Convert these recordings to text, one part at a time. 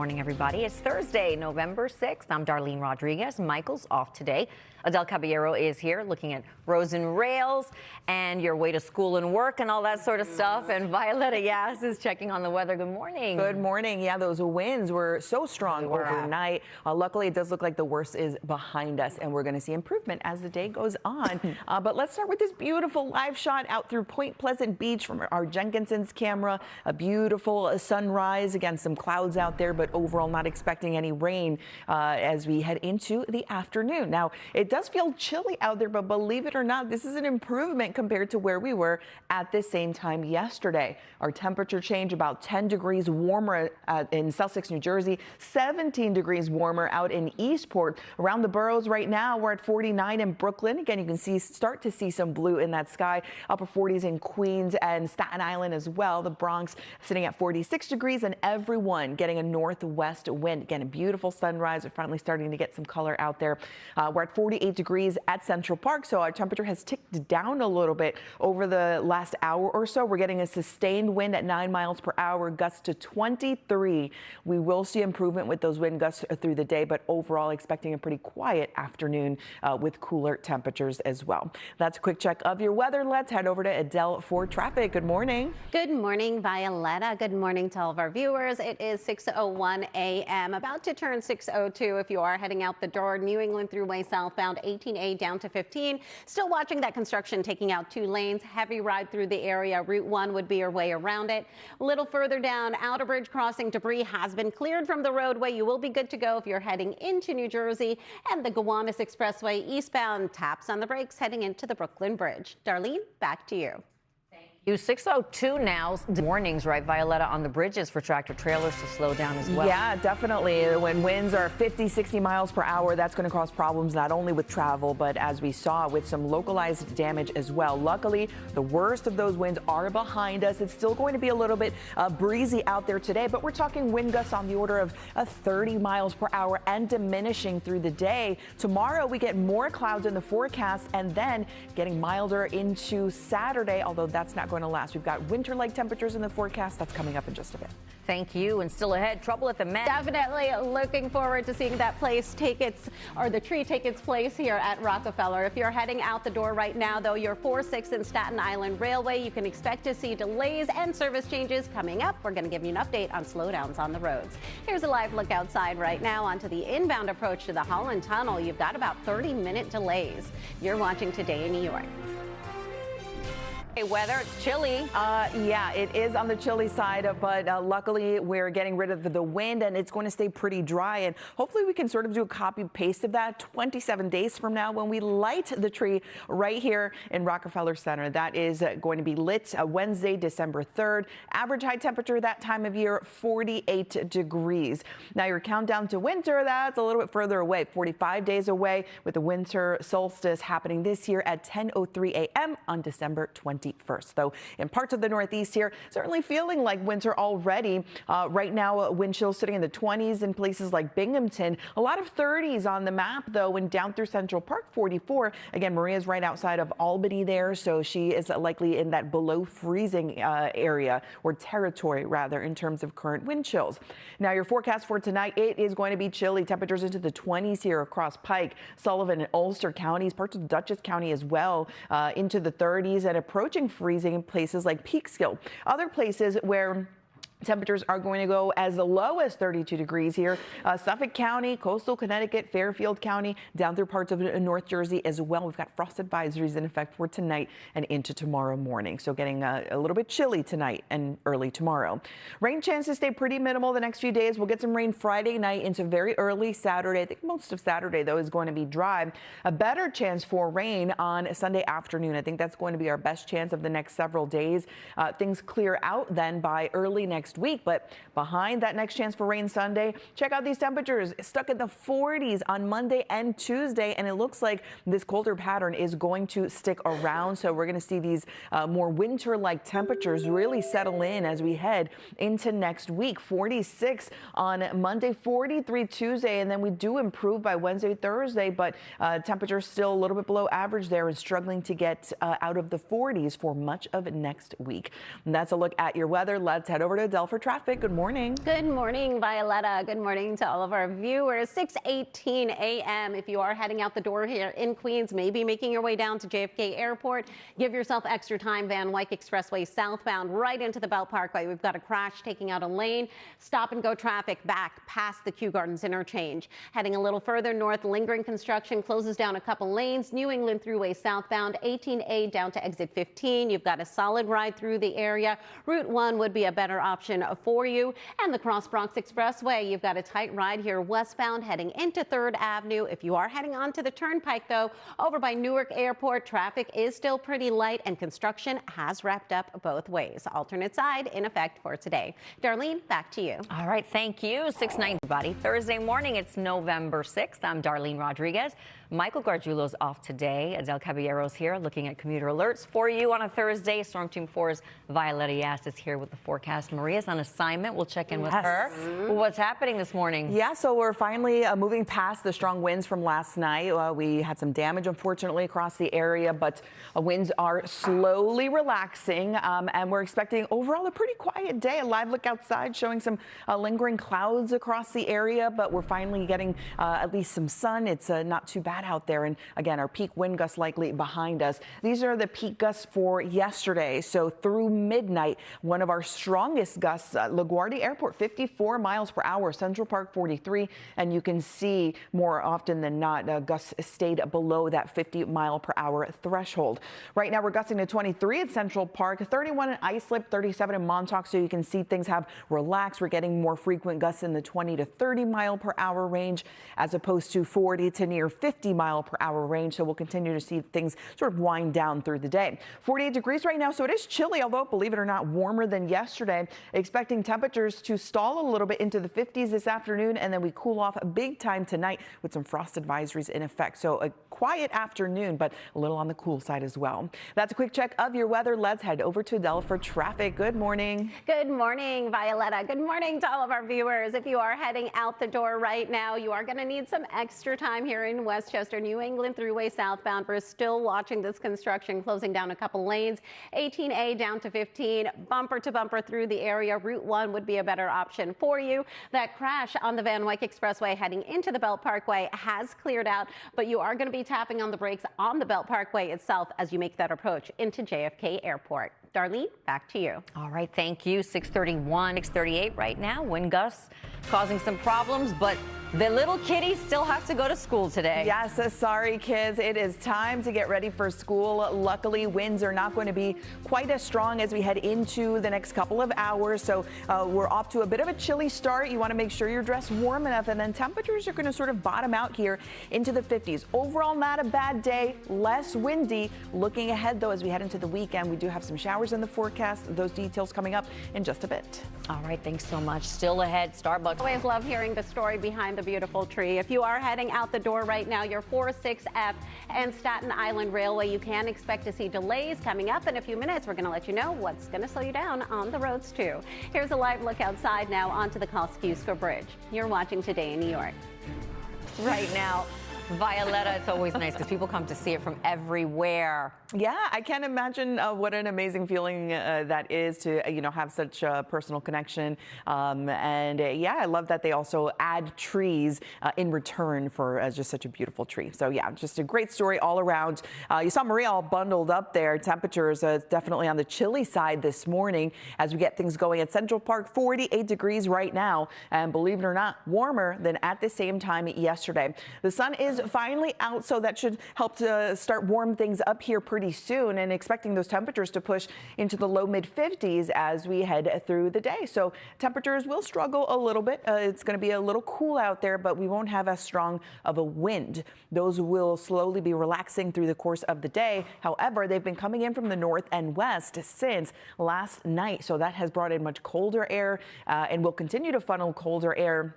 Morning, everybody. It's Thursday, November 6th. I'm Darlene Rodriguez. Michael's off today. Adelle Caballero is here looking at roads and rails and your way to school and work and all that sort of stuff. And Violeta Yas is checking on the weather. Good morning. Good morning. Yeah, those winds were so strong overnight. Luckily, it does look like the worst is behind us, and we're going to see improvement as the day goes on. But let's start with this beautiful live shot out through Point Pleasant Beach from our Jenkinson's camera. A beautiful sunrise. Again, some clouds out there, but overall not expecting any rain as we head into the afternoon. Now, it does feel chilly out there, but believe it or not, this is an improvement compared to where we were at the same time yesterday. Our temperature change about 10 degrees warmer in Sussex, New Jersey, 17 degrees warmer out in Eastport. Around the boroughs right now, we're at 49 in Brooklyn. Again, you can start to see some blue in that sky. Upper 40s in Queens and Staten Island as well. The Bronx sitting at 46 degrees, and everyone getting a northwest wind. Again, a beautiful sunrise. We're finally starting to get some color out there. We're at 48 degrees at Central Park, so our temperature has ticked down a little bit over the last hour or so. We're getting a sustained wind at 9 miles per hour, gusts to 23. We will see improvement with those wind gusts through the day, but overall expecting a pretty quiet afternoon with cooler temperatures as well. That's a quick check of your weather. Let's head over to Adelle for traffic. Good morning. Good morning, Violeta. Good morning to all of our viewers. It is 6:01 a.m. about to turn 6:02 if you are heading out the door. New England Thruway southbound 18A down to 15. Still watching that construction taking out 2 lanes. Heavy ride through the area. Route 1 would be your way around it. A little further down, Outer Bridge crossing debris has been cleared from the roadway. You will be good to go if you're heading into New Jersey. And the Gowanus Expressway eastbound taps on the brakes heading into the Brooklyn Bridge. Darlene, back to you. You 6:02 now. Warnings, right, Violeta, on the bridges for tractor trailers to slow down as well. Yeah, definitely. When winds are 50, 60 miles per hour, that's going to cause problems not only with travel, but as we saw with some localized damage as well. Luckily, the worst of those winds are behind us. It's still going to be a little bit breezy out there today, but we're talking wind gusts on the order of 30 miles per hour and diminishing through the day. Tomorrow, we get more clouds in the forecast and then getting milder into Saturday, although that's not going to last. We've got winter-like temperatures in the forecast. That's coming up in just a bit. Thank you. And still ahead, trouble at the Met. Definitely looking forward to seeing that place the tree take its place here at Rockefeller. If you're heading out the door right now, though, your 4-6 and Staten Island Railway, you can expect to see delays and service changes coming up. We're going to give you an update on slowdowns on the roads. Here's a live look outside right now onto the inbound approach to the Holland Tunnel. You've got about 30-minute delays. You're watching Today in New York. Hey, weather, it's chilly. Yeah, it is on the chilly side, but luckily we're getting rid of the wind and it's going to stay pretty dry. And hopefully we can sort of do a copy paste of that 27 days from now when we light the tree right here in Rockefeller Center. That is going to be lit Wednesday, December 3rd. Average high temperature that time of year, 48 degrees. Now your countdown to winter, that's a little bit further away, 45 days away, with the winter solstice happening this year at 10:03 a.m. on December 21st. Though in parts of the Northeast here, certainly feeling like winter already. Right now, wind chills sitting in the 20s in places like Binghamton. A lot of 30s on the map, though, and down through Central Park, 44. Again, Maria's right outside of Albany there, so she is likely in that below freezing area, or territory, rather, in terms of current wind chills. Now, your forecast for tonight, it is going to be chilly. Temperatures into the 20s here across Pike, Sullivan, and Ulster counties, parts of Dutchess County as well, into the 30s and approaching freezing in places like Peekskill. Other places where temperatures are going to go as low as 32 degrees here. Suffolk County, coastal Connecticut, Fairfield County, down through parts of North Jersey as well. We've got frost advisories in effect for tonight and into tomorrow morning. So getting a little bit chilly tonight and early tomorrow. Rain chances stay pretty minimal the next few days. We'll get some rain Friday night into very early Saturday. I think most of Saturday, though, is going to be dry. A better chance for rain on Sunday afternoon. I think that's going to be our best chance of the next several days. Things clear out then by early next week, but behind that next chance for rain Sunday, check out these temperatures stuck in the 40s on Monday and Tuesday, and it looks like this colder pattern is going to stick around. So we're going to see these more winter-like temperatures really settle in as we head into next week. 46 on Monday, 43 Tuesday, and then we do improve by Wednesday, Thursday, but temperatures still a little bit below average there and struggling to get out of the 40s for much of next week. And that's a look at your weather. Let's head over to Adelle Adelle for traffic. Good morning. Good morning, Violeta. Good morning to all of our viewers. 6:18 a.m. If you are heading out the door here in Queens, maybe making your way down to JFK Airport, give yourself extra time. Van Wyck Expressway southbound right into the Belt Parkway. We've got a crash taking out a lane. Stop and go traffic back past the Kew Gardens interchange. Heading a little further north, lingering construction closes down a couple lanes. New England Thruway southbound 18A down to exit 15. You've got a solid ride through the area. Route 1 would be a better option for you. And the Cross Bronx Expressway, you've got a tight ride here westbound heading into 3rd Avenue. If you are heading onto the Turnpike, though, over by Newark Airport, traffic is still pretty light and construction has wrapped up both ways. Alternate side in effect for today. Darlene, back to you. All right, thank you. 6:90, everybody. Thursday morning, it's November 6th. I'm Darlene Rodriguez. Michael Gargiulo's off today. Adelle Caballero's here looking at commuter alerts for you on a Thursday. Storm Team 4's Violeta Yas is here with the forecast. Maria's on assignment. We'll check in with her. What's happening this morning? Yeah, so we're finally moving past the strong winds from last night. We had some damage, unfortunately, across the area, but winds are slowly relaxing, and we're expecting overall a pretty quiet day. A live look outside showing some lingering clouds across the area, but we're finally getting at least some sun. It's not too bad out there. And again, our peak wind gusts likely behind us. These are the peak gusts for yesterday. So through midnight, one of our strongest gusts, LaGuardia Airport, 54 miles per hour, Central Park 43. And you can see more often than not, gusts stayed below that 50 mile per hour threshold. Right now, we're gusting to 23 at Central Park, 31 in Islip, 37 in Montauk. So you can see things have relaxed. We're getting more frequent gusts in the 20 to 30 mile per hour range, as opposed to 40 to near 50 mile per hour range. So we'll continue to see things sort of wind down through the day. 48 degrees right now. So it is chilly, although believe it or not, warmer than yesterday. Expecting temperatures to stall a little bit into the 50s this afternoon, and then we cool off big time tonight with some frost advisories in effect. So a quiet afternoon, but a little on the cool side as well. That's a quick check of your weather. Let's head over to Adelle for traffic. Good morning. Good morning, Violeta. Good morning to all of our viewers. If you are heading out the door right now, you are going to need some extra time here in Westchester. New England Thruway southbound. We're still watching this construction closing down a couple lanes. 18A down to 15, bumper to bumper through the area. Route 1 would be a better option for you. That crash on the Van Wyck Expressway heading into the Belt Parkway has cleared out, but you are going to be tapping on the brakes on the Belt Parkway itself as you make that approach into JFK Airport. Darlene, back to you. All right, thank you. 6:31, 6:38 right now. Wind gusts causing some problems, but the little kitties still have to go to school today. Yes, sorry kids, it is time to get ready for school. Luckily, winds are not going to be quite as strong as we head into the next couple of hours. So we're off to a bit of a chilly start. You want to make sure you're dressed warm enough, and then temperatures are going to sort of bottom out here into the 50s. Overall, not a bad day, less windy. Looking ahead, though, as we head into the weekend, we do have some showers in the forecast. Those details coming up in just a bit. All right, thanks so much. Still ahead, Starbucks. Always love hearing the story behind the beautiful tree. If you are heading out the door right now, your 46F and Staten Island Railway, you can expect to see delays coming up in a few minutes. We're going to let you know what's going to slow you down on the roads too. Here's a live look outside now onto the Kosciuszko Bridge. You're watching Today in New York. Right now, Violeta, it's always nice because people come to see it from everywhere. Yeah, I can't imagine what an amazing feeling that is to, have such a personal connection. Yeah, I love that they also add trees in return for just such a beautiful tree. So yeah, just a great story all around. You saw Maria all bundled up there. Temperatures definitely on the chilly side this morning as we get things going at Central Park, 48 degrees right now. And believe it or not, warmer than at the same time yesterday. The sun is finally out, so that should help to start warm things up here pretty soon, and expecting those temperatures to push into the low mid 50s as we head through the day. So temperatures will struggle a little bit. It's going to be a little cool out there, but we won't have as strong of a wind. Those will slowly be relaxing through the course of the day. However, they've been coming in from the north and west since last night, so that has brought in much colder air and will continue to funnel colder air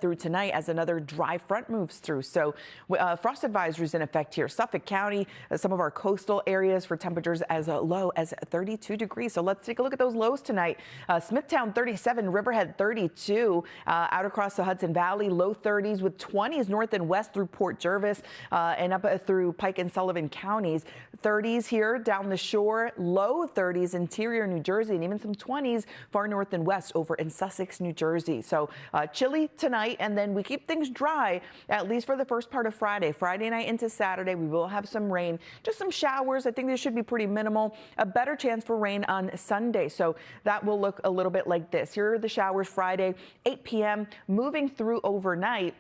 through tonight as another dry front moves through. So frost advisories in effect here. Suffolk County, some of our coastal areas for temperatures as low as 32 degrees. So let's take a look at those lows tonight. Smithtown 37, Riverhead 32, out across the Hudson Valley, low 30s with 20s north and west through Port Jervis and up through Pike and Sullivan counties. 30s here down the shore, low 30s interior New Jersey, and even some 20s far north and west over in Sussex, New Jersey. So chilly tonight, and then we keep things dry at least for the first part of Friday. Friday night into Saturday, we will have some rain, just some showers. I think this should be pretty minimal. A better chance for rain on Sunday, so that will look a little bit like this. Here are the showers Friday, 8 p.m. moving through overnight.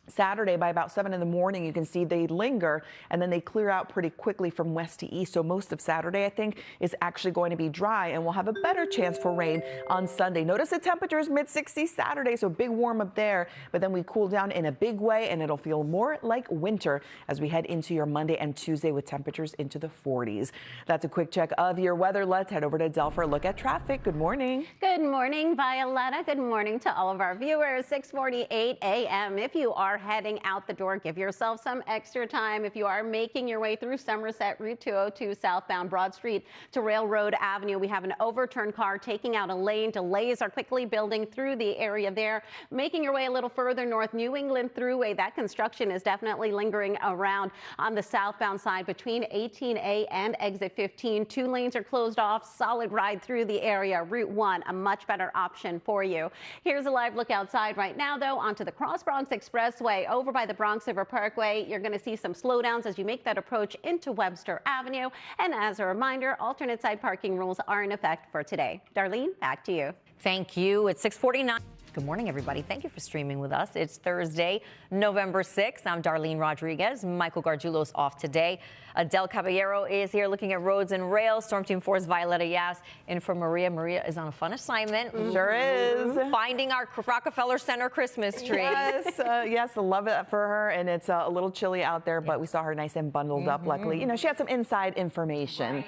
Saturday by about 7 in the morning, you can see they linger and then they clear out pretty quickly from west to east. So most of Saturday, I think, is actually going to be dry, and we'll have a better chance for rain on Sunday. Notice the temperatures mid-60s Saturday, so big warm up there, but then we cool down in a big way and it'll feel more like winter as we head into your Monday and Tuesday with temperatures into the 40s. That's a quick check of your weather. Let's head over to Adelle for a look at traffic. Good morning. Good morning, Violeta. Good morning to all of our viewers. 6:48 a.m. If you are heading out the door, give yourself some extra time. If you are making your way through Somerset, Route 202 southbound Broad Street to Railroad Avenue, we have an overturned car taking out a lane. Delays are quickly building through the area there. Making your way a little further north, New England Thruway, that construction is definitely lingering around on the southbound side between 18A and exit 15. 2 lanes are closed off. Solid ride through the area. Route 1, a much better option for you. Here's a live look outside right now, though, onto the Cross Bronx Expressway over by the Bronx River Parkway. You're going to see some slowdowns as you make that approach into Webster Avenue. And as a reminder, alternate side parking rules are in effect for today. Darlene, back to you. Thank you. It's 6:49. Good morning, everybody. Thank you for streaming with us. It's Thursday, November 6th. I'm Darlene Rodriguez. Michael Gargiulo's off today. Adelle Caballero is here looking at roads and rails. Storm Team 4's Violeta Yas in for Maria. Maria is on a fun assignment. Sure is. Finding our Rockefeller Center Christmas tree. Yes, yes, love it for her. And it's a little chilly out there, but we saw her nice and bundled up, luckily. You know, she had some inside information.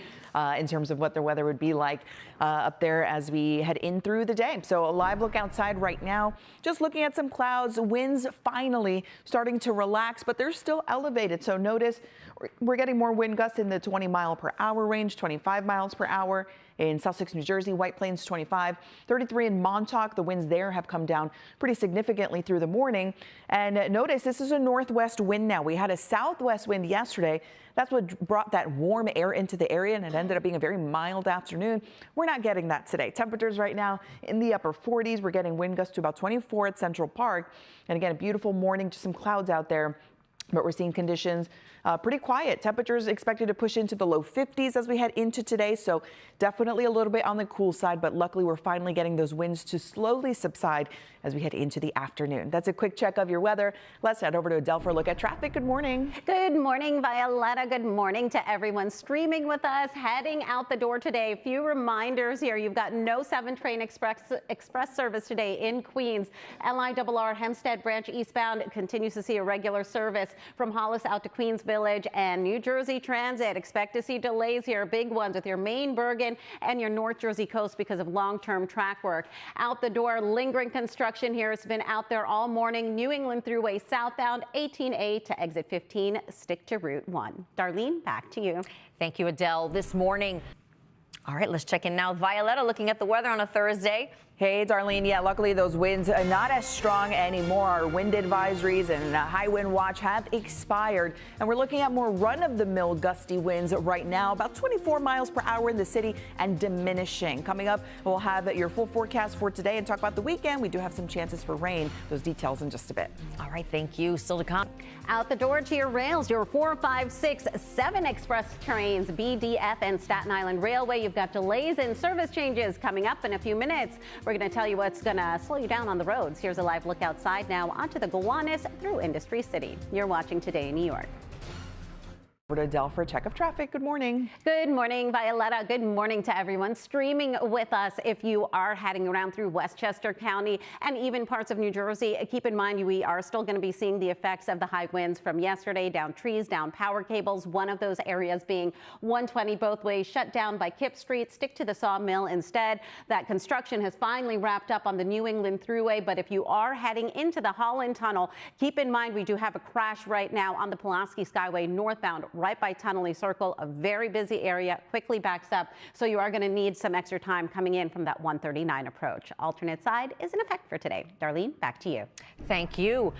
In terms of what the weather would be like up there as we head in through the day. So a live look outside right now, just looking at some clouds, winds finally starting to relax, but they're still elevated. So notice we're getting more wind gusts in the 20-mile-per-hour range, 25 miles per hour. In Sussex, New Jersey, White Plains 25, 33 in Montauk. The winds there have come down pretty significantly through the morning. And notice this is a northwest wind now. We had a southwest wind yesterday. That's what brought that warm air into the area, and it ended up being a very mild afternoon. We're not getting that today. Temperatures right now in the upper 40s. We're getting wind gusts to about 24 at Central Park. And again, a beautiful morning, just some clouds out there. But we're seeing conditions pretty quiet. Temperatures expected to push into the low 50s as we head into today. So definitely a little bit on the cool side, but luckily we're finally getting those winds to slowly subside as we head into the afternoon. That's a quick check of your weather. Let's head over to Adelle for a look at traffic. Good morning. Good morning, Violeta. Good morning to everyone streaming with us, heading out the door today. A few reminders here. You've got no 7 train express service today in Queens. LIRR Hempstead branch eastbound continues to see a regular service from Hollis out to Queens Village, and New Jersey Transit. Expect to see delays here, big ones with your Maine, Bergen, and your North Jersey coast because of long-term track work. Out the door, lingering construction here. It's been out there all morning. New England Thruway southbound, 18A to exit 15. Stick to Route 1. Darlene, back to you. Thank you, Adelle. This morning. All right, let's check in now. Violeta, looking at the weather on a Thursday. Hey, Darlene. Yeah, luckily those winds are not as strong anymore. Our wind advisories and high wind watch have expired. And we're looking at more run-of-the-mill gusty winds right now, about 24 miles per hour in the city and diminishing. Coming up, we'll have your full forecast for today and talk about the weekend. We do have some chances for rain. Those details in just a bit. All right, thank you. Still to come. Out the door to your rails, your 4, 5, 6, 7 express trains, BDF and Staten Island Railway. You've got delays and service changes coming up in a few minutes. We're going to tell you what's going to slow you down on the roads. Here's a live look outside now onto the Gowanus through Industry City. You're watching Today in New York. Over to Adelle for a check of traffic. Good morning. Good morning, Violeta. Good morning to everyone streaming with us. If you are heading around through Westchester County and even parts of New Jersey, keep in mind we are still going to be seeing the effects of the high winds from yesterday, down trees, down power cables. One of those areas being 120 both ways, shut down by Kip Street. Stick to the Sawmill instead. That construction has finally wrapped up on the New England Thruway, but if you are heading into the Holland Tunnel, keep in mind we do have a crash right now on the Pulaski Skyway northbound, right by Tunnelly Circle, a very busy area, quickly backs up. So you are going to need some extra time coming in from that 139 approach. Alternate side is in effect for today. Darlene, back to you. Thank you.